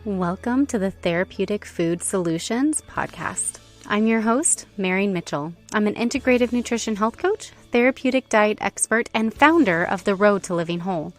Welcome to the Therapeutic Food Solutions podcast. I'm your host, Mary Mitchell. I'm an integrative nutrition health coach, therapeutic diet expert, and founder of The Road to Living Whole.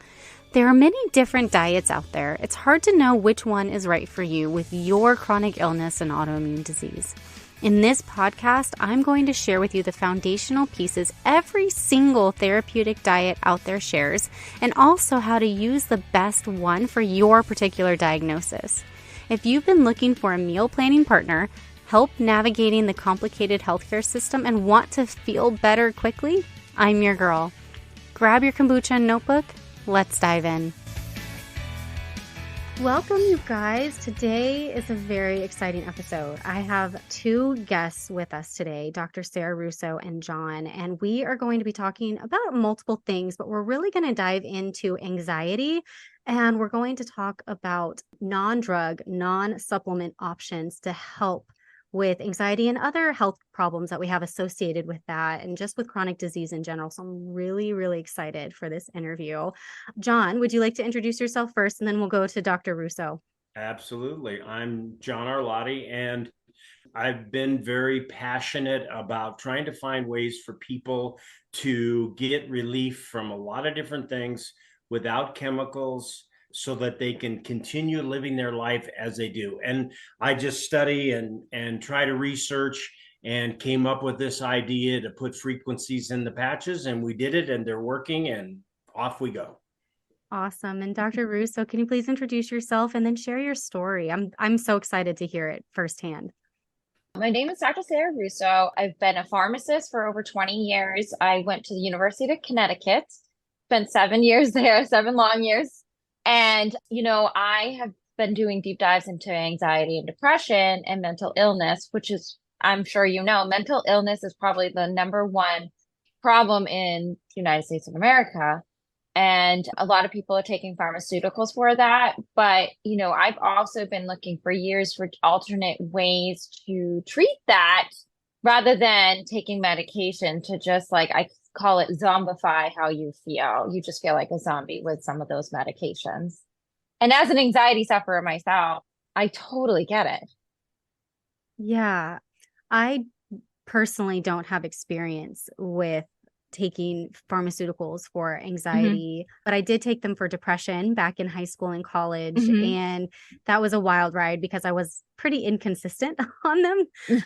There are many different diets out there. It's hard to know which one is right for you with your chronic illness and autoimmune disease. In this podcast, I'm going to share with you the foundational pieces every single therapeutic diet out there shares, and also how to use the best one for your particular diagnosis. If you've been looking for a meal planning partner, help navigating the complicated healthcare system, and want to feel better quickly, I'm your girl. Grab your kombucha and notebook. Let's dive in. Welcome, you guys. Today is a very exciting episode. I have two guests with us today, Dr. Sarah Russo and John, and we are going to be talking about multiple things, but we're really going to dive into anxiety, and we're going to talk about non-drug, non-supplement options to help with anxiety and other health problems that we have associated with that, and just with chronic disease in general. So I'm really, really excited for this interview. John, would you like to introduce yourself first, and then we'll go to Dr. Russo? Absolutely. I'm John Arlotti, and I've been very passionate about trying to find ways for people to get relief from a lot of different things without chemicals, so that they can continue living their life as they do. And I just study and try to research and came up with this idea to put frequencies in the patches, and we did it, and they're working, and off we go. Awesome. And Dr. Russo, can you please introduce yourself and then share your story? I'm so excited to hear it firsthand. My name is Dr. Sarah Russo. I've been a pharmacist for over 20 years. I went to the University of Connecticut, spent 7 years there, 7 long years. And, I have been doing deep dives into anxiety and depression and mental illness, which is, I'm sure mental illness is probably the number one problem in the United States of America. And a lot of people are taking pharmaceuticals for that. But, I've also been looking for years for alternate ways to treat that rather than taking medication to just I call it zombify how you feel. You just feel like a zombie with some of those medications. And as an anxiety sufferer myself, I totally get it. Yeah, I personally don't have experience with taking pharmaceuticals for anxiety, but I did take them for depression back in high school and college. And that was a wild ride because I was pretty inconsistent on them.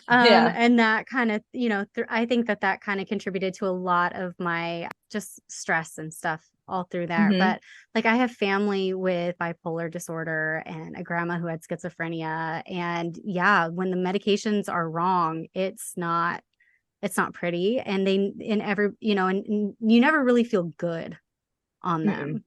And that kind of, I think that kind of contributed to a lot of my just stress and stuff all through there. But I have family with bipolar disorder and a grandma who had schizophrenia. And when the medications are wrong, it's not pretty. And and you never really feel good on them,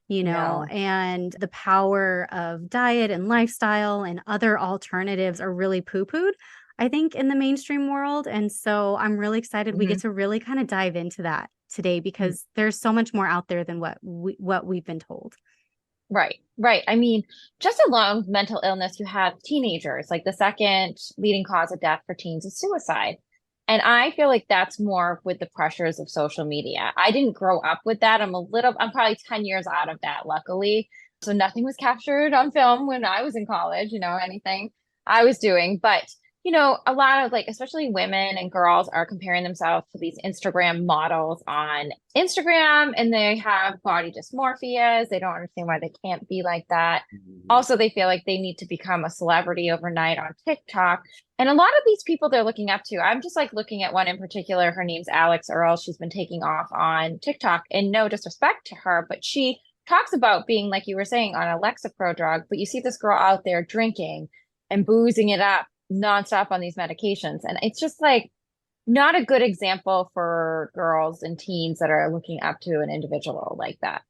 and the power of diet and lifestyle and other alternatives are really poo-pooed, I think, in the mainstream world. And so I'm really excited we get to really kind of dive into that today, because there's so much more out there than what we've been told. Right. I mean, just along with mental illness, you have teenagers. The second leading cause of death for teens is suicide. And I feel like that's more with the pressures of social media. I didn't grow up with that. I'm probably 10 years out of that, luckily. So nothing was captured on film when I was in college, anything I was doing. But, a lot of especially women and girls are comparing themselves to these Instagram models on Instagram, and they have body dysmorphias. They don't understand why they can't be like that. Also, they feel like they need to become a celebrity overnight on TikTok. And a lot of these people they're looking up to, I'm just looking at one in particular. Her name's Alex Earl. She's been taking off on TikTok, and no disrespect to her, but she talks about being, like you were saying, on a Lexapro drug. But you see this girl out there drinking and boozing it up nonstop on these medications. And it's just not a good example for girls and teens that are looking up to an individual like that.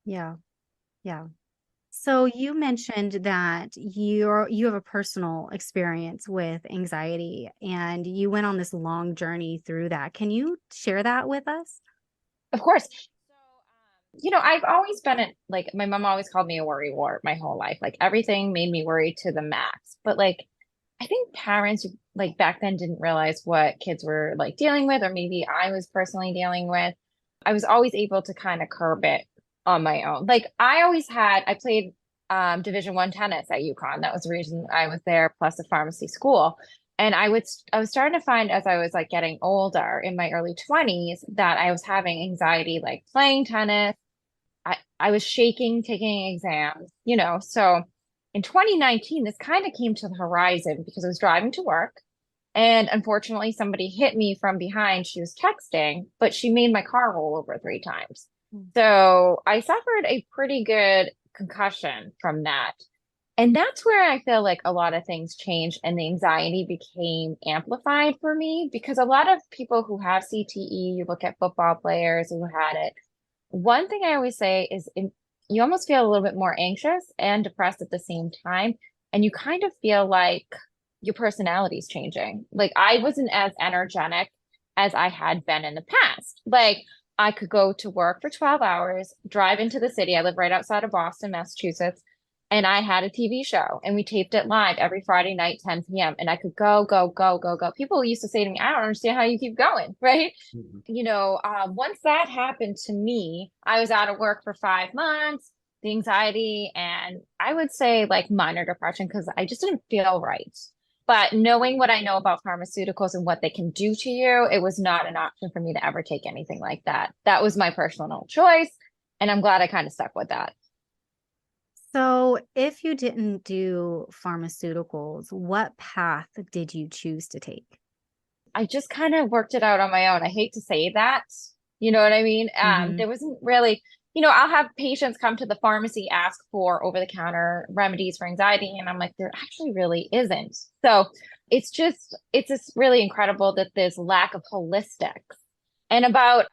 Yeah. So you mentioned that you have a personal experience with anxiety, and you went on this long journey through that. Can you share that with us? Of course. So, I've always been my mom always called me a worry wart my whole life. Everything made me worry to the max. But I think parents back then didn't realize what kids were dealing with, or maybe I was personally dealing with. I was always able to kind of curb it on my own. I played Division I tennis at UConn. That was the reason I was there, plus a pharmacy school. And I was starting to find as I was like getting older in my early 20s that I was having anxiety, like playing tennis. I was shaking, taking exams, So in 2019, this kind of came to the horizon because I was driving to work. And unfortunately, somebody hit me from behind. She was texting, but she made my car roll over 3 times. So I suffered a pretty good concussion from that. And that's where I feel like a lot of things changed and the anxiety became amplified for me because a lot of people who have CTE, you look at football players who had it. One thing I always say is you almost feel a little bit more anxious and depressed at the same time. And you kind of feel like your personality is changing. Like I wasn't as energetic as I had been in the past. Like I could go to work for 12 hours, drive into the city. I live right outside of Boston, Massachusetts. And I had a TV show and we taped it live every Friday night, 10 p.m. And I could go, go, go, go, go. People used to say to me, I don't understand how you keep going, right? Once that happened to me, I was out of work for 5 months, the anxiety, and I would say like minor depression because I just didn't feel right. But knowing what I know about pharmaceuticals and what they can do to you, it was not an option for me to ever take anything like that. That was my personal choice. And I'm glad I kind of stuck with that. So if you didn't do pharmaceuticals, what path did you choose to take? I just kind of worked it out on my own. I hate to say that. You know what I mean? There wasn't really, I'll have patients come to the pharmacy, ask for over-the-counter remedies for anxiety. And I'm like, there actually really isn't. So it's just really incredible that there's lack of holistics. And about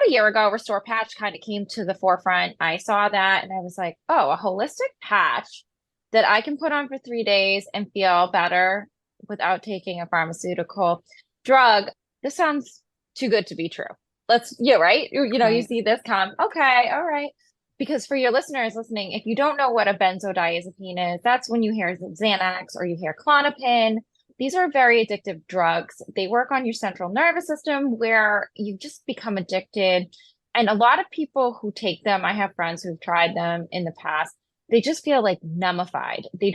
a year ago, Restore Patch kind of came to the forefront. I saw that and I was like, oh, a holistic patch that I can put on for 3 days and feel better without taking a pharmaceutical drug. This sounds too good to be true. Right? You see this come, okay, all right. Because for your listeners listening, if you don't know what a benzodiazepine is, that's when you hear Xanax or you hear Klonopin. These are very addictive drugs. They work on your central nervous system where you just become addicted. And a lot of people who take them, I have friends who've tried them in the past, they just feel like numbified. They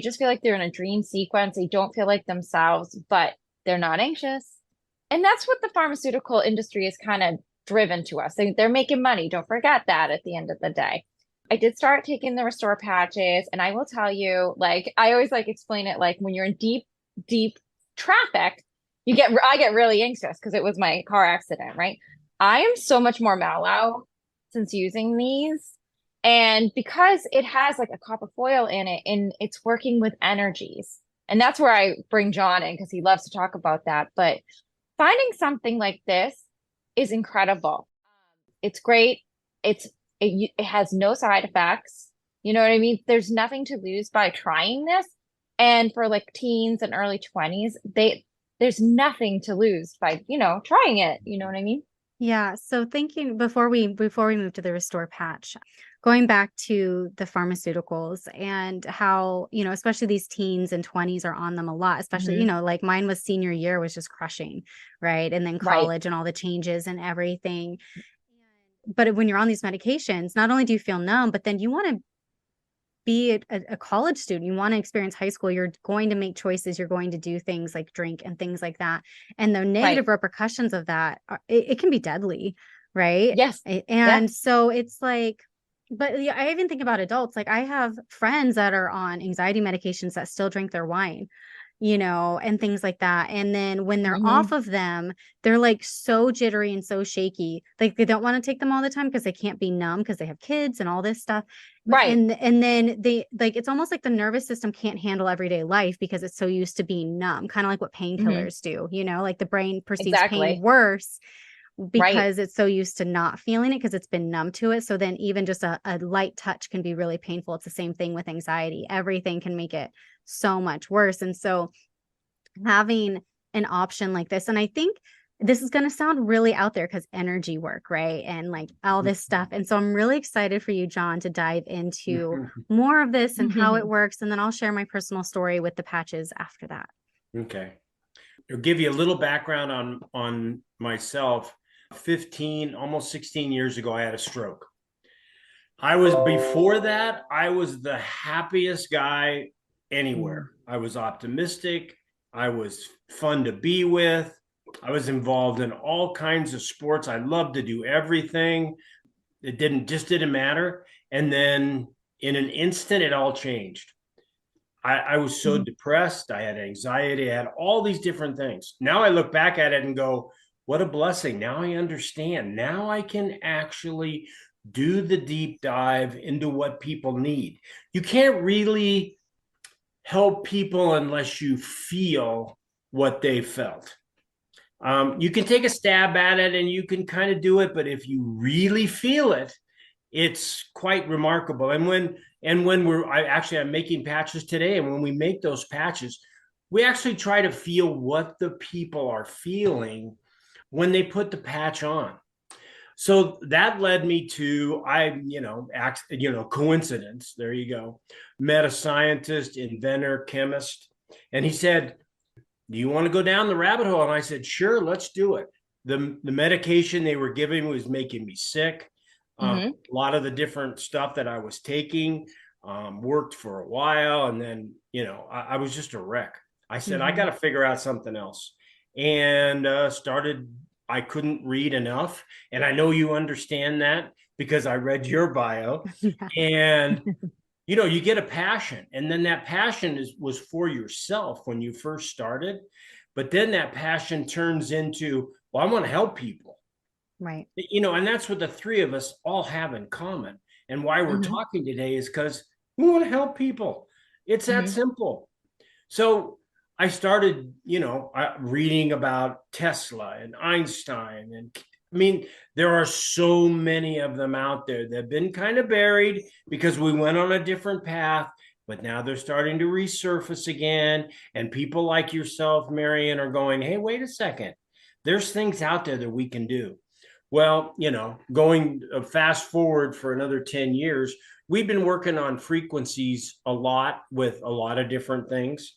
just feel like they're in a dream sequence. They don't feel like themselves, but they're not anxious. And that's what the pharmaceutical industry is kind of driven to us. They're making money. Don't forget that at the end of the day. I did start taking the Restore patches, and I will tell you, like, I always explain it like when you're in deep traffic, I get really anxious because it was my car accident, right? I am so much more mellow since using these. And because it has like a copper foil in it and it's working with energies. And that's where I bring John in because he loves to talk about that. But finding something like this is incredible. It's great. It has no side effects. You know what I mean? There's nothing to lose by trying this. And for like teens and early 20s, there's nothing to lose by, trying it. You know what I mean? Yeah. So thinking before we move to the Restore patch, going back to the pharmaceuticals and how, especially these teens and 20s are on them a lot, especially, like mine was senior year was just crushing, right? And then college and all the changes and everything. But when you're on these medications, not only do you feel numb, but then you want to be a college student, you want to experience high school, you're going to make choices, you're going to do things like drink and things like that. And the negative repercussions of that, it can be deadly, right? Yes. And so it's like, but yeah, I even think about adults. Like I have friends that are on anxiety medications that still drink their wine, and things like that. And then when they're off of them, they're like so jittery and so shaky. Like they don't want to take them all the time because they can't be numb because they have kids and all this stuff. Right. And then they it's almost like the nervous system can't handle everyday life because it's so used to being numb, kind of like what painkillers do, like the brain perceives pain worse because it's so used to not feeling it because it's been numb to it. So then even just a light touch can be really painful. It's the same thing with anxiety. Everything can make it so much worse. And so having an option like this, and I think this is going to sound really out there because energy work, right? And like all this stuff. And so I'm really excited for you, John, to dive into more of this and how it works. And then I'll share my personal story with the patches after that. Okay. I'll give you a little background on myself. 15, almost 16 years ago, I had a stroke. Before that, I was the happiest guy anywhere. Mm. I was optimistic. I was fun to be with. I was involved in all kinds of sports. I loved to do everything. It didn't matter. And then in an instant, it all changed. I was so depressed. I had anxiety. I had all these different things. Now I look back at it and go, what a blessing. Now I understand. Now I can actually do the deep dive into what people need. You can't really help people unless you feel what they felt. You can take a stab at it and you can kind of do it, but if you really feel it, it's quite remarkable. And when I'm making patches today, and when we make those patches, we actually try to feel what the people are feeling when they put the patch on. So that led me to, coincidence, there you go, met a scientist, inventor, chemist, and he said, do you want to go down the rabbit hole? And I said, sure, let's do it. The medication they were giving me was making me sick. A lot of the different stuff that I was taking worked for a while. And then, I was just a wreck. I said, I got to figure out something else. And I couldn't read enough. And I know you understand that because I read your bio. And, you get a passion. And then that passion was for yourself when you first started. But then that passion turns into, well, I want to help people. Right. And that's what the three of us all have in common. And why we're talking today is because we want to help people. It's that simple. So I started, reading about Tesla and Einstein. And there are so many of them out there that have been kind of buried because we went on a different path, but now they're starting to resurface again. And people like yourself, Marion, are going, hey, wait a second. There's things out there that we can do. Well, going fast forward for another 10 years, we've been working on frequencies a lot with a lot of different things.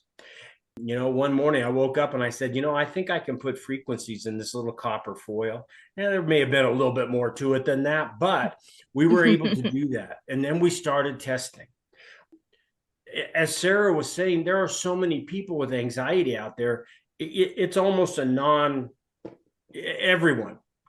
One morning I woke up and I said, I think I can put frequencies in this little copper foil. And there may have been a little bit more to it than that, but we were able to do that. And then we started testing. As Sarah was saying, there are so many people with anxiety out there. It's almost everyone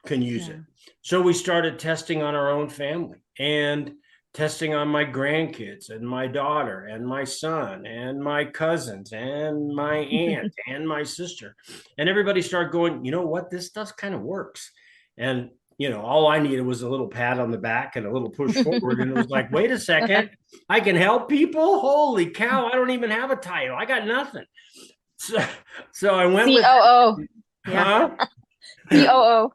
can use it. So we started testing on our own family and testing on my grandkids and my daughter and my son and my cousins and my aunt and my sister. And everybody started going, you know what, this stuff kind of works. And, all I needed was a little pat on the back and a little push forward. And it was like, wait a second, I can help people. Holy cow. I don't even have a title. I got nothing. So I went COO. with, huh? COO.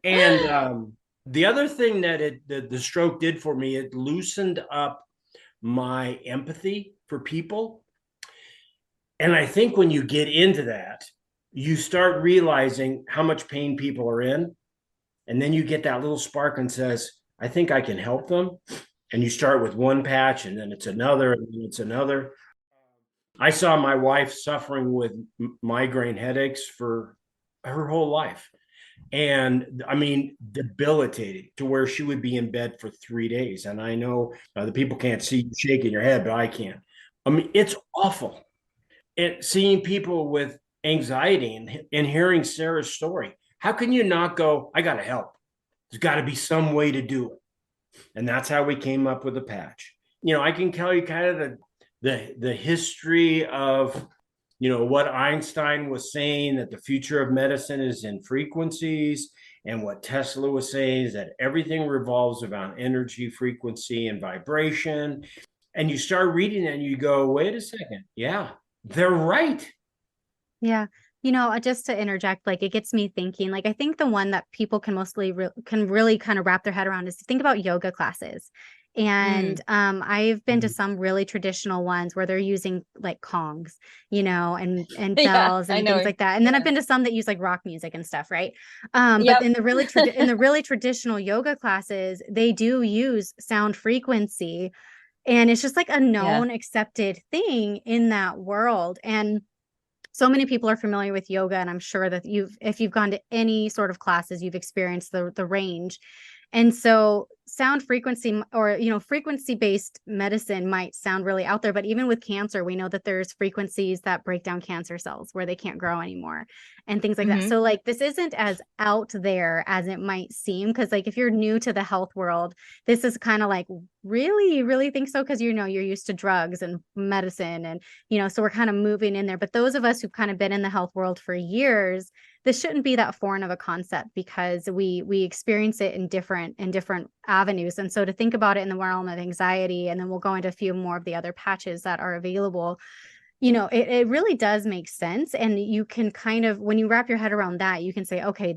And the other thing that the stroke did for me, it loosened up my empathy for people. And I think when you get into that, you start realizing how much pain people are in. And then you get that little spark and says, I think I can help them. And you start with one patch and then it's another and then it's another. I saw my wife suffering with migraine headaches for her whole life. And debilitating to where she would be in bed for 3 days. And I know the people can't see you shaking your head, but I can. It's awful. And seeing people with anxiety and hearing Sarah's story, how can you not go, I got to help? There's got to be some way to do it. And that's how we came up with a patch. I can tell you kind of the history of what Einstein was saying, that the future of medicine is in frequencies, and what Tesla was saying is that everything revolves around energy, frequency, and vibration. And you start reading it and you go, wait a second. Yeah, they're right. Yeah. Just to interject, like, it gets me thinking, like, I think the one that people can mostly can really kind of wrap their head around is to think about yoga classes. And I've been to some really traditional ones where they're using like gongs, and bells and things like that. And then I've been to some that use like rock music and stuff, right? But in the really traditional yoga classes, they do use sound frequency, and it's just like a known, accepted thing in that world. And so many people are familiar with yoga, and I'm sure that if you've gone to any sort of classes, you've experienced the range. And so sound frequency or, frequency-based medicine might sound really out there, but even with cancer, we know that there's frequencies that break down cancer cells where they can't grow anymore and things like that. So like, this isn't as out there as it might seem. Because like, if you're new to the health world, this is kind of like, really, really think so? Because, you're used to drugs and medicine and, so we're kind of moving in there. But those of us who've kind of been in the health world for years, this shouldn't be that foreign of a concept, because we experience it in different avenues. And so to think about it in the realm of anxiety, and then we'll go into a few more of the other patches that are available, it really does make sense. And you can kind of, when you wrap your head around that, you can say, okay,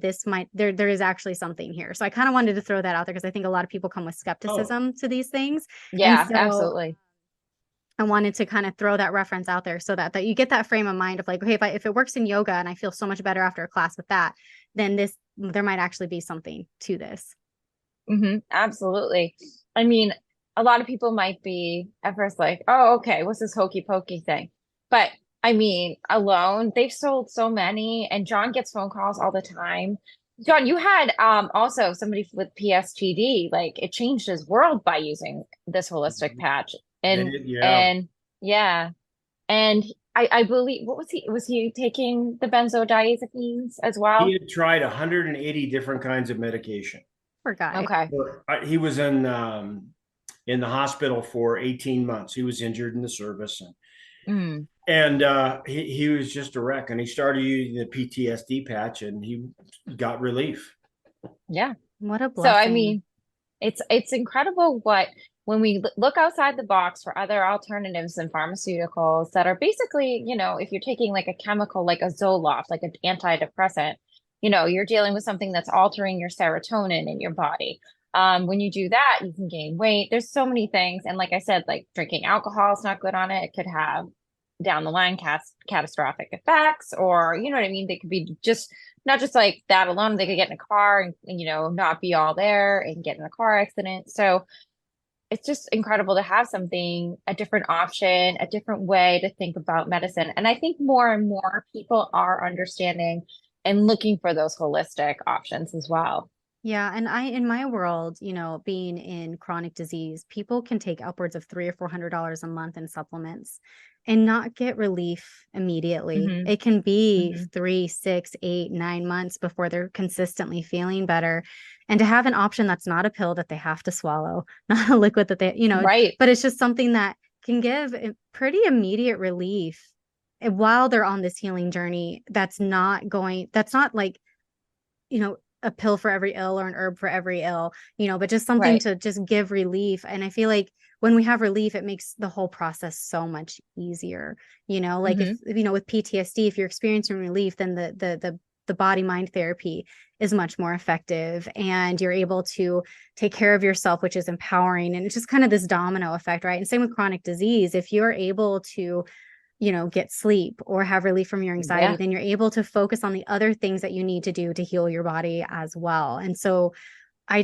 there is actually something here. So I kind of wanted to throw that out there, because I think a lot of people come with skepticism to these things. Yeah, and so absolutely. I wanted to kind of throw that reference out there, so that you get that frame of mind of like, okay, if it works in yoga and I feel so much better after a class with that, then there might actually be something to this. Absolutely. I mean, a lot of people might be at first like, oh, okay, what's this hokey pokey thing? But I mean, alone, they've sold so many, and John gets phone calls all the time. John, you had also somebody with PSTD, like it changed his world by using this holistic patch. Yeah. And yeah. And I believe, was he taking the benzodiazepines as He well? had tried 180 different kinds of medication. Poor guy. Okay. He was in the hospital for 18 months. He was injured in the service, Mm, and he was just a wreck. And he started using the PTSD patch, and he got relief. yeah. What a So blessing. I mean, it's incredible when we look outside the box for other alternatives in pharmaceuticals that are basically, if you're taking like a chemical like a Zoloft, like an antidepressant, you're dealing with something that's altering your serotonin in your body. When you do that, you can gain weight. There's so many things. And like I said, like drinking alcohol is not good on it. It could have down the line catastrophic effects, or you know what I mean? They could be just not just like that alone. They could get in a car and not be all there and get in a car accident. So it's just incredible to have something, a different option, a different way to think about medicine. And I think more and more people are understanding and looking for those holistic options as well. Yeah. And in my world, being in chronic disease, people can take upwards of $300 or $400 a month in supplements and not get relief immediately. Mm-hmm. It can be Mm-hmm. 3, 6, 8, 9 months before they're consistently feeling better. And to have an option that's not a pill that they have to swallow, not a liquid that they, Right. but it's just something that can give a pretty immediate relief while they're on this healing journey. That's not like, a pill for every ill or an herb for every ill, but just something Right. to just give relief. And I feel like when we have relief, it makes the whole process so much easier, like Mm-hmm. if with PTSD, if you're experiencing relief, then the body mind therapy is much more effective, and you're able to take care of yourself, which is empowering. And it's just kind of this domino effect, right? And same with chronic disease. If you're able to get sleep or have relief from your anxiety, Yeah. then you're able to focus on the other things that you need to do to heal your body as well. And so I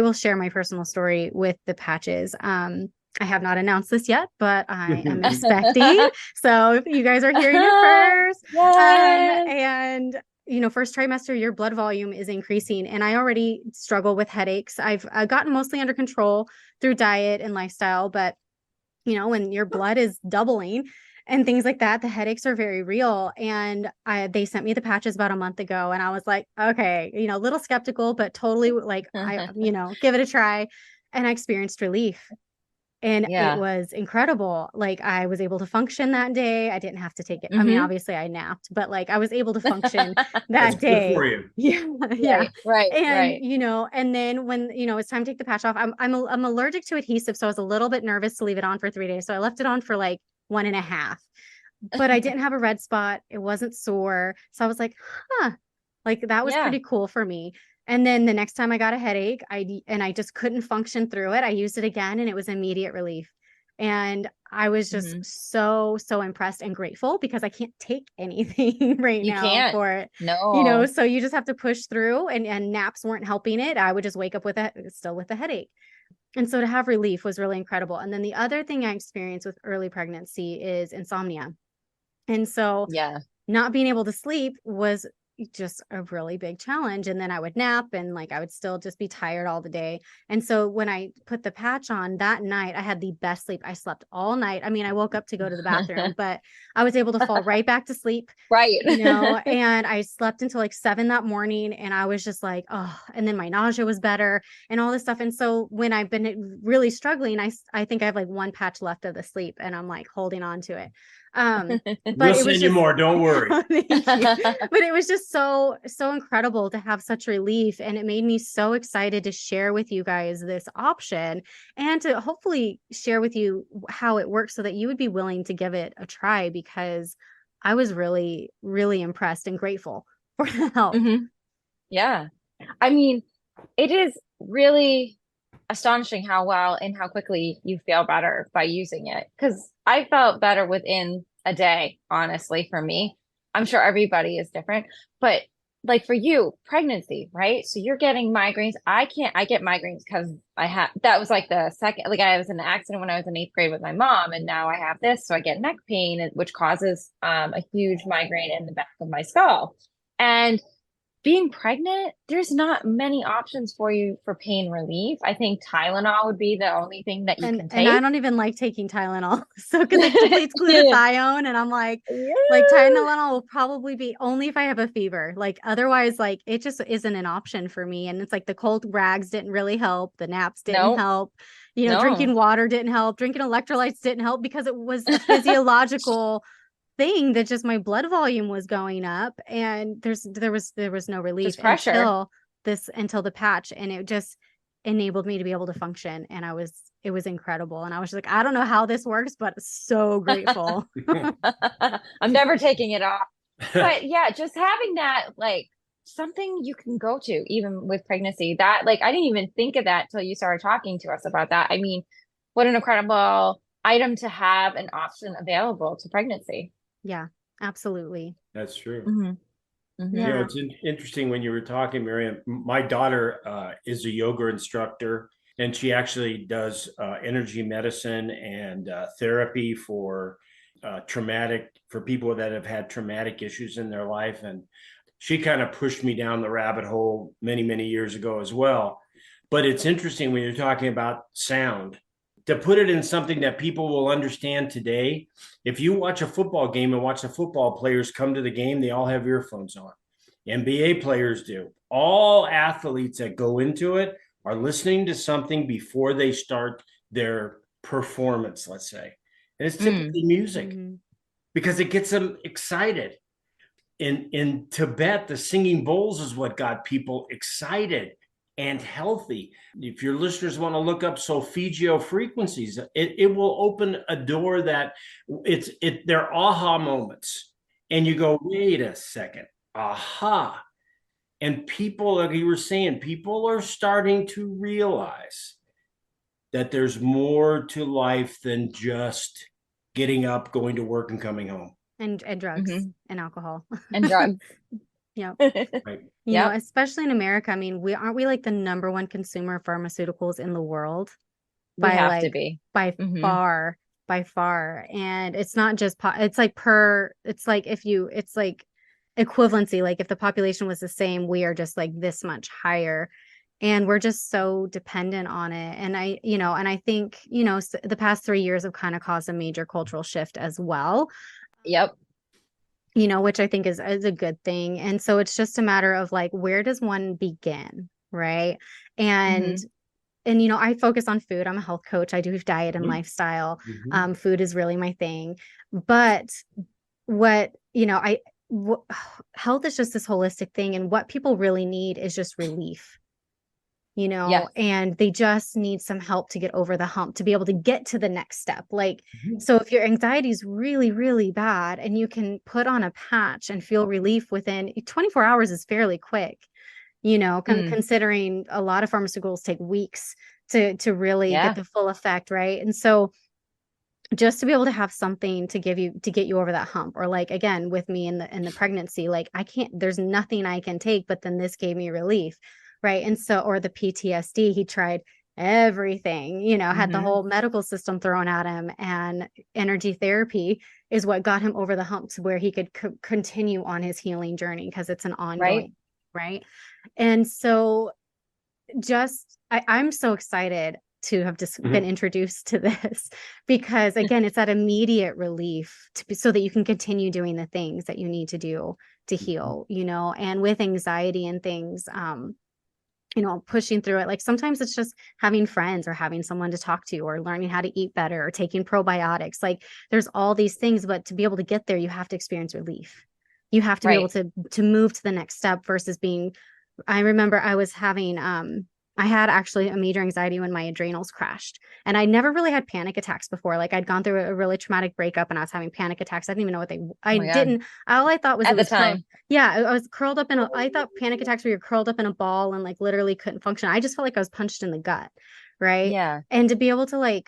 will share my personal story with the patches. I have not announced this yet, but I am expecting. So if you guys are hearing it first. Yes. And first trimester, your blood volume is increasing. And I already struggle with headaches. I've gotten mostly under control through diet and lifestyle, but when your blood is doubling and things like that, the headaches are very real. And they sent me the patches about a month ago, and I was like, okay, a little skeptical, but totally like, give it a try. And I experienced relief. And it Yeah. was incredible. Like, I was able to function that day. I didn't have to take it. I mean, Mm-hmm. obviously I napped, but like I was able to function That's that good day. for you. Yeah. Yeah. Right. And, Right. and then when, it's time to take the patch off, I'm allergic to adhesive. So I was a little bit nervous to leave it on for 3 days. So I left it on for like 1.5, but I didn't have a red spot. It wasn't sore. So I was like, like that was Yeah. pretty cool for me. And then the next time I got a headache, I just couldn't function through it. I used it again, and it was immediate relief. And I was just so impressed and grateful, because I can't take anything right You now can't. for it. No. So you just have to push through, and naps weren't helping it. I would just wake up still with a headache. And so to have relief was really incredible. And then the other thing I experienced with early pregnancy is insomnia. And so Yeah. not being able to sleep was just a really big challenge. And then I would nap and like I would still just be tired all the day. And so when I put the patch on that night, I had the best sleep. I slept all night. I mean, I woke up to go to the bathroom, but I was able to fall right back to sleep. Right. And I slept until like 7 that morning, and I was just like, oh, and then my nausea was better and all this stuff. And so when I've been really struggling, I think I have like one patch left of the sleep, and I'm like holding on to it. But We'll it was send you more, don't worry. Thank you. But it was just so incredible to have such relief, and it made me so excited to share with you guys this option and to hopefully share with you how it works so that you would be willing to give it a try, because I was really, really impressed and grateful for the help. Yeah. I mean, it is really astonishing how well and how quickly you feel better by using it. Because I felt better within a day, honestly, for me. I'm sure everybody is different, but like for you, pregnancy, right? So you're getting migraines. I get migraines because that was like the second, like I was in an accident when I was in 8th grade with my mom, and now I have this. So I get neck pain, which causes a huge migraine in the back of my skull. And being pregnant, there's not many options for you for pain relief. I think Tylenol would be the only thing that you can take. And I don't even like taking Tylenol. So because it depletes glutathione, and I'm like Tylenol will probably be only if I have a fever. Like otherwise, like it just isn't an option for me. And it's like the cold rags didn't really help. The naps didn't help. Drinking water didn't help. Drinking electrolytes didn't help, because it was a physiological thing that just my blood volume was going up, and there was no relief, just pressure until the patch, and it just enabled me to be able to function, and it was incredible. And I was just like, I don't know how this works, but so grateful. I'm never taking it off. But yeah, just having that, like something you can go to even with pregnancy, that like I didn't even think of that till you started talking to us about that. I mean, what an incredible item to have an option available to pregnancy. Yeah, absolutely. That's true. Yeah. It's interesting when you were talking, Miriam. My daughter is a yoga instructor, and she actually does energy medicine and therapy for people that have had traumatic issues in their life. And she kind of pushed me down the rabbit hole many, many years ago as well. But it's interesting when you're talking about sound, to put it in something that people will understand today. If you watch a football game and watch the football players come to the game, they all have earphones on. NBA players do. All athletes that go into it are listening to something before they start their performance, let's say. And it's typically music, because it gets them excited. In Tibet, the singing bowls is what got people excited and healthy. If your listeners want to look up solfeggio frequencies, it will open a door that they're aha moments. And you go, wait a second, aha. And people, like you were saying, people are starting to realize that there's more to life than just getting up, going to work, and coming home. And drugs and alcohol. And drugs. Yeah. Right. You know, especially in America. I mean, aren't we like the number one consumer of pharmaceuticals in the world? We have to be. By far. And it's not just, it's like it's like equivalency. Like if the population was the same, we are just like this much higher. And we're just so dependent on it. And I think, the past 3 years have kind of caused a major cultural shift as well. Yep. Which I think is a good thing. And so it's just a matter of like, where does one begin? Right. And I focus on food. I'm a health coach. I do diet and lifestyle. Food is really my thing. But health is just this holistic thing. And what people really need is just relief. And they just need some help to get over the hump, to be able to get to the next step. Like, so if your anxiety is really, really bad and you can put on a patch and feel relief within 24 hours is fairly quick, considering a lot of pharmaceuticals take weeks to really get the full effect. Right. And so just to be able to have something to get you over that hump, or like, again, with me in the pregnancy, like there's nothing I can take, but then this gave me relief. Right. And so, or the PTSD, he tried everything, had the whole medical system thrown at him, and energy therapy is what got him over the hump to where he could continue on his healing journey, because it's an ongoing, right? And so I'm so excited to have just been introduced to this, because again, it's that immediate relief so that you can continue doing the things that you need to do to heal, and with anxiety and things, pushing through it. Like sometimes it's just having friends or having someone to talk to, or learning how to eat better, or taking probiotics. Like there's all these things, but to be able to get there, you have to experience relief. You have to be able to move to the next step versus I remember I was having, I had actually a major anxiety when my adrenals crashed, and I never really had panic attacks before. Like I'd gone through a really traumatic breakup and I was having panic attacks. I didn't even know all I thought was at the time. I was curled up I thought panic attacks where you're curled up in a ball and like literally couldn't function. I just felt like I was punched in the gut. Right. Yeah. And to be able to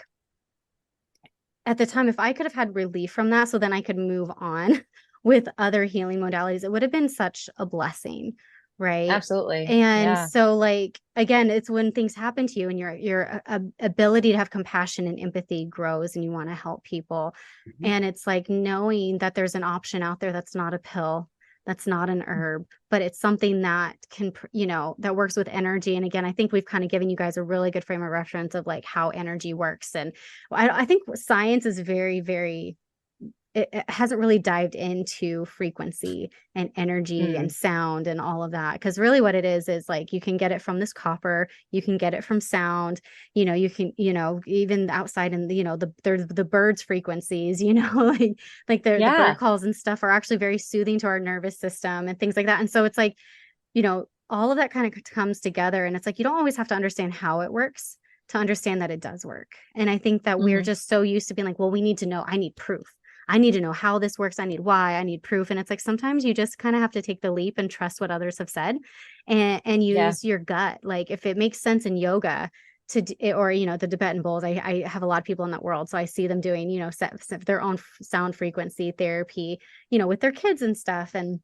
at the time, if I could have had relief from that, so then I could move on with other healing modalities, it would have been such a blessing. Right. Absolutely. And so again, it's when things happen to you and your ability to have compassion and empathy grows, and you want to help people. And it's like knowing that there's an option out there that's not a pill, that's not an herb, but it's something that can, that works with energy. And again, I think we've kind of given you guys a really good frame of reference of like how energy works. And I think science is very, very, it hasn't really dived into frequency and energy and sound and all of that. Because really what it is like you can get it from this copper, you can get it from sound, you can, even outside in the birds' frequencies, like the bird calls and stuff are actually very soothing to our nervous system and things like that. And so it's like, all of that kind of comes together, and it's like you don't always have to understand how it works to understand that it does work. And I think that we're just so used to being like, well, we need to know, I need proof. I need to know how this works. I need why. I need proof. And it's like sometimes you just kind of have to take the leap and trust what others have said, and use your gut. Like if it makes sense in yoga or the Tibetan bowls, I have a lot of people in that world, so I see them doing set their own sound frequency therapy with their kids and stuff. And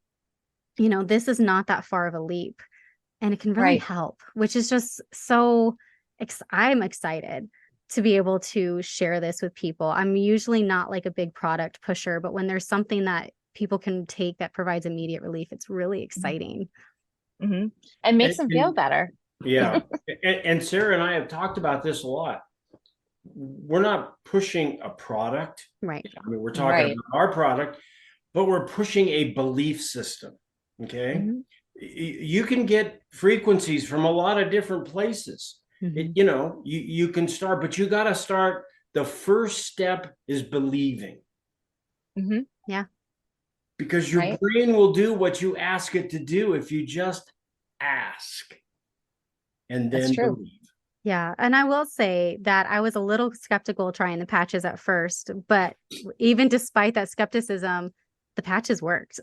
this is not that far of a leap, and it can really help, which is just so I'm excited to be able to share this with people. I'm usually not like a big product pusher, but when there's something that people can take that provides immediate relief, it's really exciting. And makes them feel better. Yeah. And Sarah and I have talked about this a lot. We're not pushing a product. Right. I mean, we're talking about our product, but we're pushing a belief system. Okay. You can get frequencies from a lot of different places. You can start, but you got to start. The first step is believing. Yeah. Because your brain will do what you ask it to do if you just ask and then believe. Yeah. And I will say that I was a little skeptical trying the patches at first, but even despite that skepticism, the patches worked.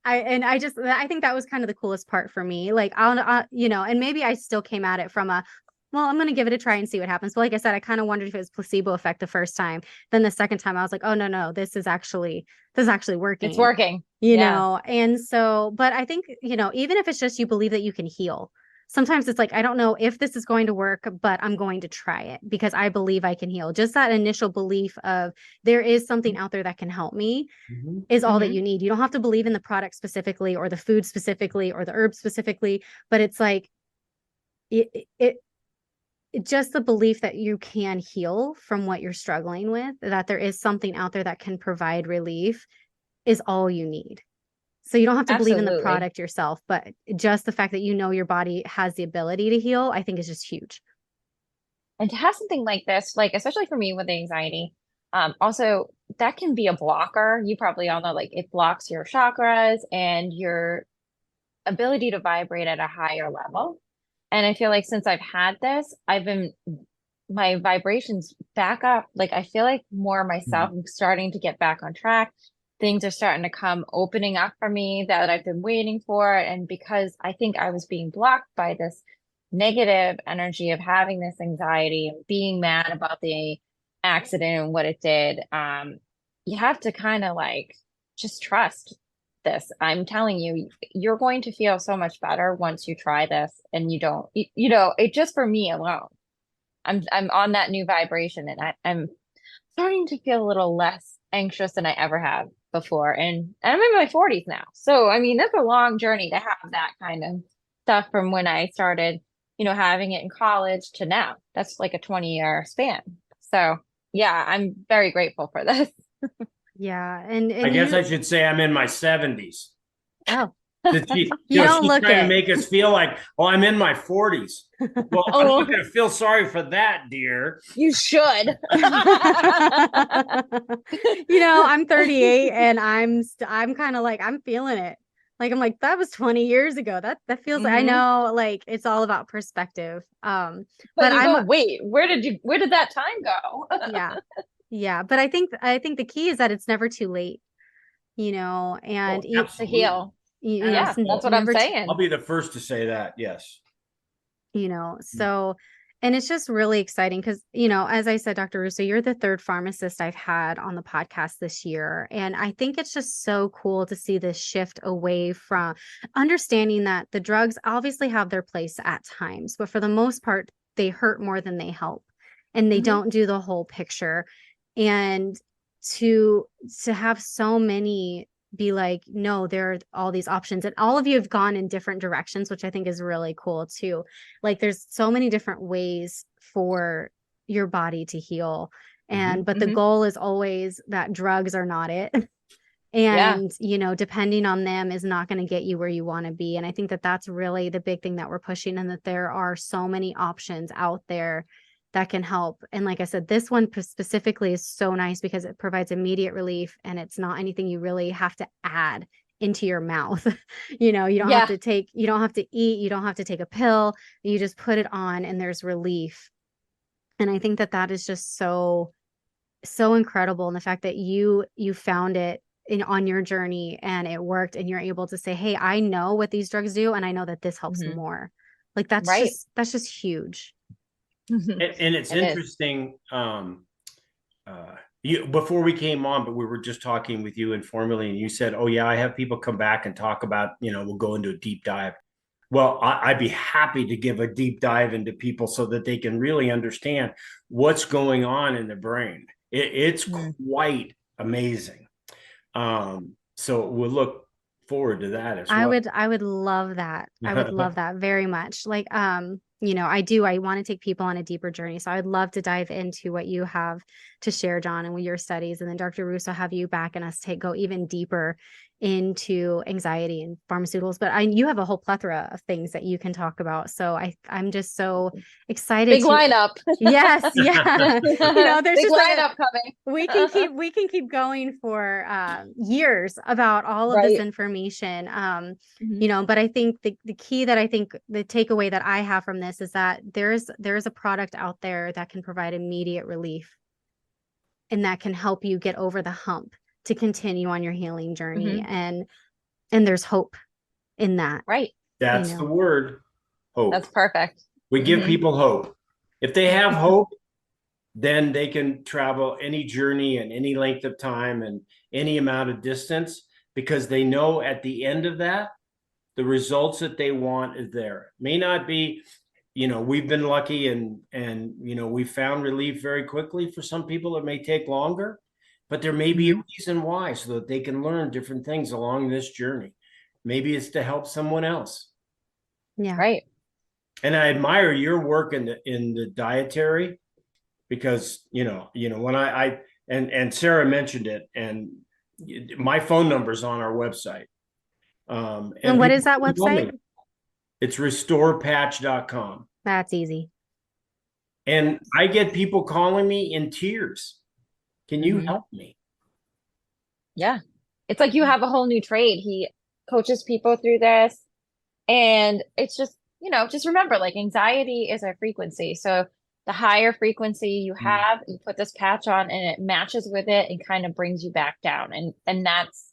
I think that was kind of the coolest part for me. Like, and maybe I still came at it from I'm going to give it a try and see what happens. But like I said, I kind of wondered if it was placebo effect the first time. Then the second time I was like, oh, no, this is actually working. It's working. You know? And so, but I think, even if it's just you believe that you can heal, sometimes it's like, I don't know if this is going to work, but I'm going to try it because I believe I can heal. Just that initial belief of there is something out there that can help me is all that you need. You don't have to believe in the product specifically or the food specifically or the herb specifically, but it's like, just the belief that you can heal from what you're struggling with, that there is something out there that can provide relief is all you need. So you don't have to believe in the product yourself, but just the fact that your body has the ability to heal, I think is just huge. And to have something like this, like, especially for me with anxiety, also that can be a blocker. You probably all know, like it blocks your chakras and your ability to vibrate at a higher level. And I feel like since I've had this, my vibrations back up. Like I feel like more myself. I'm starting to get back on track. Things are starting to opening up for me that I've been waiting for. And because I think I was being blocked by this negative energy of having this anxiety and being mad about the accident and what it did, you have to kind of like just trust this. I'm telling you, you're going to feel so much better once you try this, and it just for me alone. I'm on that new vibration, and I'm starting to feel a little less anxious than I ever have before. And I'm in my 40s now. So, I mean, that's a long journey to have that kind of stuff from when I started, having it in college to now. That's like a 20-year span. So, yeah, I'm very grateful for this. Yeah. I guess I should say I'm in my 70s. Oh, She's look trying it. to make us feel like, oh, I'm in my 40s. Well, I'm not going to feel sorry for that, dear. You should. I'm 38 and I'm kind of like, I'm feeling it. Like, I'm like, that was 20 years ago. That feels like, I know, like, it's all about perspective. But wait, where did that time go? Yeah. Yeah. But I think the key is that it's never too late, and to heal. Yeah, that's what I'm saying. I'll be the first to say that. Yes. So, and it's just really exciting because, as I said, Dr. Russo, you're the third pharmacist I've had on the podcast this year. And I think it's just so cool to see this shift away from understanding that the drugs obviously have their place at times, but for the most part, they hurt more than they help, and they don't do the whole picture. And to have so many be like, no, there are all these options, and all of you have gone in different directions, which I think is really cool too. Like, there's so many different ways for your body to heal, but the goal is always that drugs are not it. And depending on them is not going to get you where you want to be. And I think that that's really the big thing that we're pushing, and that there are so many options out there that can help. And like I said, this one specifically is so nice because it provides immediate relief, and it's not anything you really have to add into your mouth. You don't have to you don't have to eat, you don't have to take a pill, you just put it on and there's relief. And I think that that is just so incredible. And the fact that you found it on your journey and it worked, and you're able to say, hey, I know what these drugs do, and I know that this helps more. Like, that's right. That's just huge. And it's interesting. Before we came on, but we were just talking with you informally, and you said, oh yeah, I have people come back and talk about, we'll go into a deep dive. Well, I'd be happy to give a deep dive into people so that they can really understand what's going on in the brain. It's quite amazing. So we'll look forward to that as well. I would love that. I would love that very much. Like, I want to take people on a deeper journey. So I'd love to dive into what you have to share, John, and with your studies. And then Dr. Russo, have you back and us go even deeper into anxiety and pharmaceuticals. But you have a whole plethora of things that you can talk about. So I'm just so excited. Big lineup. Yes. Yeah. There's big just lineup coming. we can keep going for years about all of this information. But I think the key that I think the takeaway that I have from this is that there's a product out there that can provide immediate relief, and that can help you get over the hump to continue on your healing journey. And there's hope in that. Right. That's the word. Hope. That's perfect. We give people hope. If they have hope, then they can travel any journey and any length of time and any amount of distance, because they know at the end of that, the results that they want is there. May not be, we've been lucky and we found relief very quickly. For some people, it may take longer. But there may be a reason why, so that they can learn different things along this journey. Maybe it's to help someone else. Yeah. Right. And I admire your work in the dietary, because, when and Sarah mentioned it, and my phone number's on our website. And what is that website? It's restorepatch.com. That's easy. And I get people calling me in tears. Can you help me? Yeah. It's like you have a whole new trade. He coaches people through this. And it's just, just remember, like, anxiety is a frequency. So the higher frequency you have, you put this patch on and it matches with it and kind of brings you back down. And that's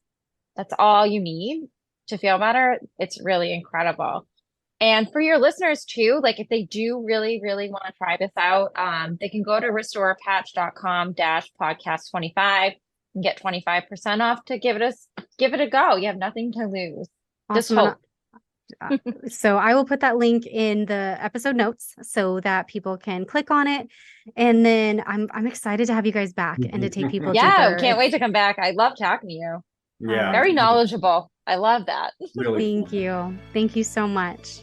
all you need to feel better. It's really incredible. And for your listeners too, like, if they do really, really want to try this out, they can go to restorepatch.com/podcast25 and get 25% off to give it give it a go. You have nothing to lose. Just Awesome. hope. So I will put that link in the episode notes so that people can click on it. And then I'm excited to have you guys back and to take people Yeah, deeper. can't wait to come back. I love talking to you. Yeah. Very knowledgeable. I love that. Really Thank cool. you. Thank you so much.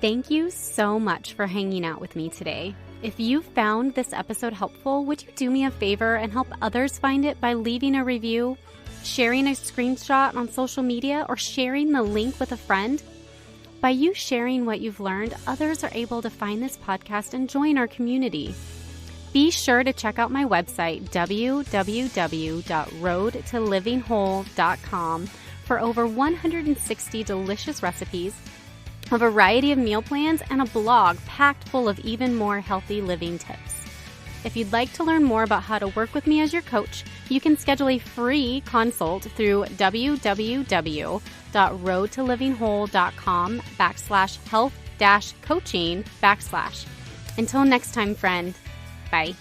Thank you so much for hanging out with me today. If you found this episode helpful, would you do me a favor and help others find it by leaving a review, sharing a screenshot on social media, or sharing the link with a friend? By you sharing what you've learned, others are able to find this podcast and join our community. Be sure to check out my website, www.roadtolivingwhole.com, for over 160 delicious recipes, a variety of meal plans, and a blog packed full of even more healthy living tips. If you'd like to learn more about how to work with me as your coach, you can schedule a free consult through www.roadtolivingwhole.com/health-coaching/. Until next time, friend. Bye.